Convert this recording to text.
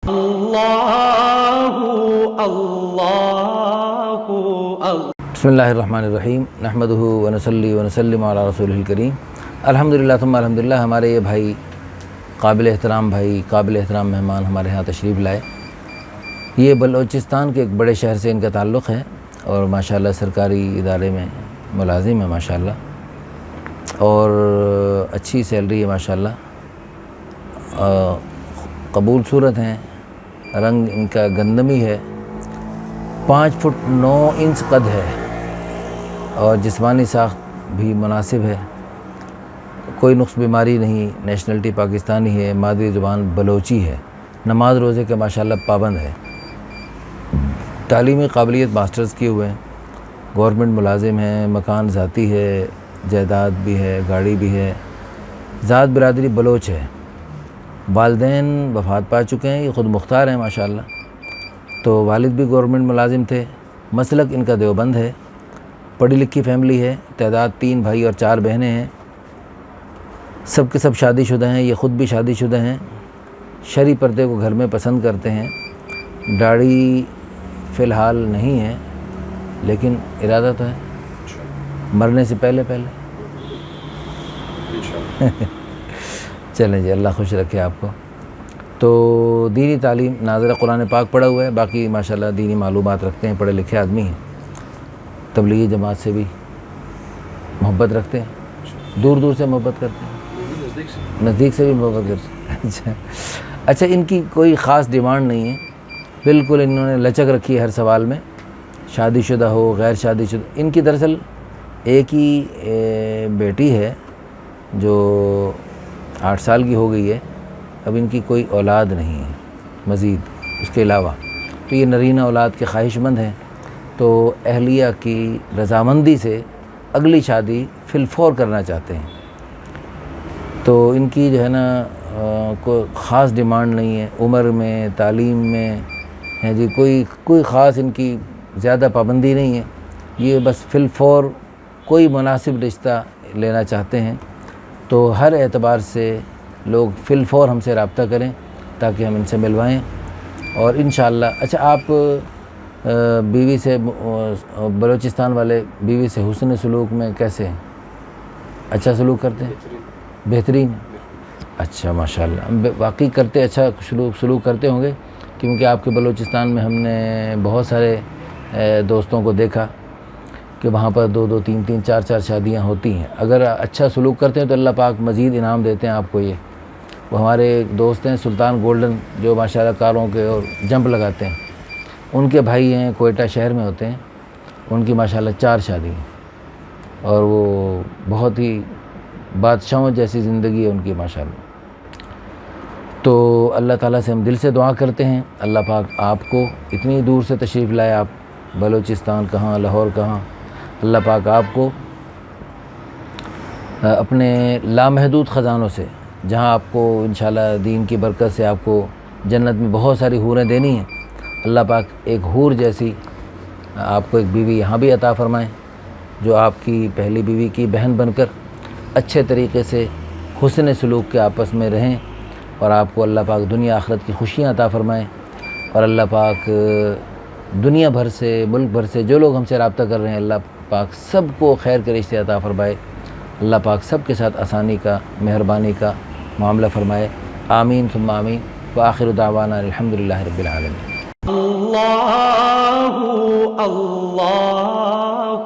بسم اللہ الرحمن الرحیم نحمدہ ونصلی ونسلم علی رسولہ الکریم الحمدللہ ثم الحمدللہ۔ ہمارے یہ بھائی قابل احترام مہمان ہمارے ہاں تشریف لائے۔ یہ بلوچستان کے ایک بڑے شہر سے ان کا تعلق ہے اور ماشاءاللہ سرکاری ادارے میں ملازم ہے ماشاءاللہ، اور اچھی سیلری ہے ماشاءاللہ، قبول صورت ہیں، رنگ ان کا گندمی ہے، 5 فٹ 9 انچ قد ہے اور جسمانی ساخت بھی مناسب ہے، کوئی نقص بیماری نہیں، نیشنلٹی پاکستانی ہے، مادری زبان بلوچی ہے، نماز روزے کے ماشاءاللہ پابند ہے، تعلیمی قابلیت ماسٹرز کیے ہوئے ہیں، گورنمنٹ ملازم ہیں، مکان ذاتی ہے، جائیداد بھی ہے، گاڑی بھی ہے، ذات برادری بلوچ ہے، والدین وفات پا چکے ہیں، یہ خود مختار ہیں ماشاءاللہ، تو والد بھی گورنمنٹ ملازم تھے، مسلک ان کا دیوبند ہے، پڑھی لکھی فیملی ہے، تعداد 3 بھائی اور 4 بہنیں ہیں، سب کے سب شادی شدہ ہیں، یہ خود بھی شادی شدہ ہیں، شرعی پردے کو گھر میں پسند کرتے ہیں، داڑھی فی الحال نہیں ہے لیکن ارادہ تو ہے مرنے سے پہلے چلیں جی، اللہ خوش رکھے آپ کو۔ تو دینی تعلیم ناظرہ قرآن پاک پڑھا ہوا ہے، باقی ماشاءاللہ دینی معلومات رکھتے ہیں، پڑھے لکھے آدمی ہیں، تبلیغی جماعت سے بھی محبت رکھتے ہیں، دور دور سے محبت کرتے ہیں، نزدیک سے بھی محبت کرتے ہیں۔ اچھا، ان کی کوئی خاص ڈیمانڈ نہیں ہے، بالکل انہوں نے لچک رکھی ہے ہر سوال میں، شادی شدہ ہو غیر شادی شدہ۔ ان کی دراصل ایک ہی بیٹی ہے جو 8 سال کی ہو گئی ہے، اب ان کی کوئی اولاد نہیں ہے مزید اس کے علاوہ، تو یہ نرینہ اولاد کے خواہش مند ہیں، تو اہلیہ کی رضامندی سے اگلی شادی فی الفور کرنا چاہتے ہیں، تو ان کی جو ہے نا کوئی خاص ڈیمانڈ نہیں ہے، عمر میں، تعلیم میں ہے جی، کوئی خاص ان کی زیادہ پابندی نہیں ہے، یہ بس فی الفور کوئی مناسب رشتہ لینا چاہتے ہیں، تو ہر اعتبار سے لوگ فی الفور ہم سے رابطہ کریں تاکہ ہم ان سے ملوائیں، اور انشاءاللہ۔ اچھا، آپ بیوی سے، بلوچستان والے بیوی سے حسن سلوک میں کیسے ہیں؟ اچھا سلوک کرتے ہیں؟ بہترین؟ اچھا ماشاءاللہ، واقعی کرتے، اچھا سلوک کرتے ہوں گے، کیونکہ آپ کے بلوچستان میں ہم نے بہت سارے دوستوں کو دیکھا کہ وہاں پر 2 3 4 شادیاں ہوتی ہیں، اگر اچھا سلوک کرتے ہیں تو اللہ پاک مزید انعام دیتے ہیں آپ کو۔ یہ وہ ہمارے ایک دوست ہیں سلطان گولڈن، جو ماشاءاللہ کاروں کے اور جمپ لگاتے ہیں، ان کے بھائی ہیں کوئٹہ شہر میں ہوتے ہیں، ان کی ماشاءاللہ 4 شادی ہیں، اور وہ بہت ہی بادشاہوں جیسی زندگی ہے ان کی ماشاءاللہ۔ تو اللہ تعالیٰ سے ہم دل سے دعا کرتے ہیں، اللہ پاک آپ کو اتنی دور سے تشریف لائے، آپ بلوچستان کہاں، لاہور کہاں، اللہ پاک آپ کو اپنے لامحدود خزانوں سے، جہاں آپ کو انشاءاللہ دین کی برکت سے آپ کو جنت میں بہت ساری حوریں دینی ہیں، اللہ پاک ایک حور جیسی آپ کو ایک بیوی یہاں بھی عطا فرمائیں، جو آپ کی پہلی بیوی کی بہن بن کر اچھے طریقے سے حسن سلوک کے آپس میں رہیں، اور آپ کو اللہ پاک دنیا آخرت کی خوشیاں عطا فرمائیں، اور اللہ پاک دنیا بھر سے، ملک بھر سے جو لوگ ہم سے رابطہ کر رہے ہیں، اللہ پاک سب کو خیر کے رشتے عطا فرمائے، اللہ پاک سب کے ساتھ آسانی کا، مہربانی کا معاملہ فرمائے، آمین ثم آمین، وآخر دعوانا الحمدللہ رب العالمین۔ اللہ اللہ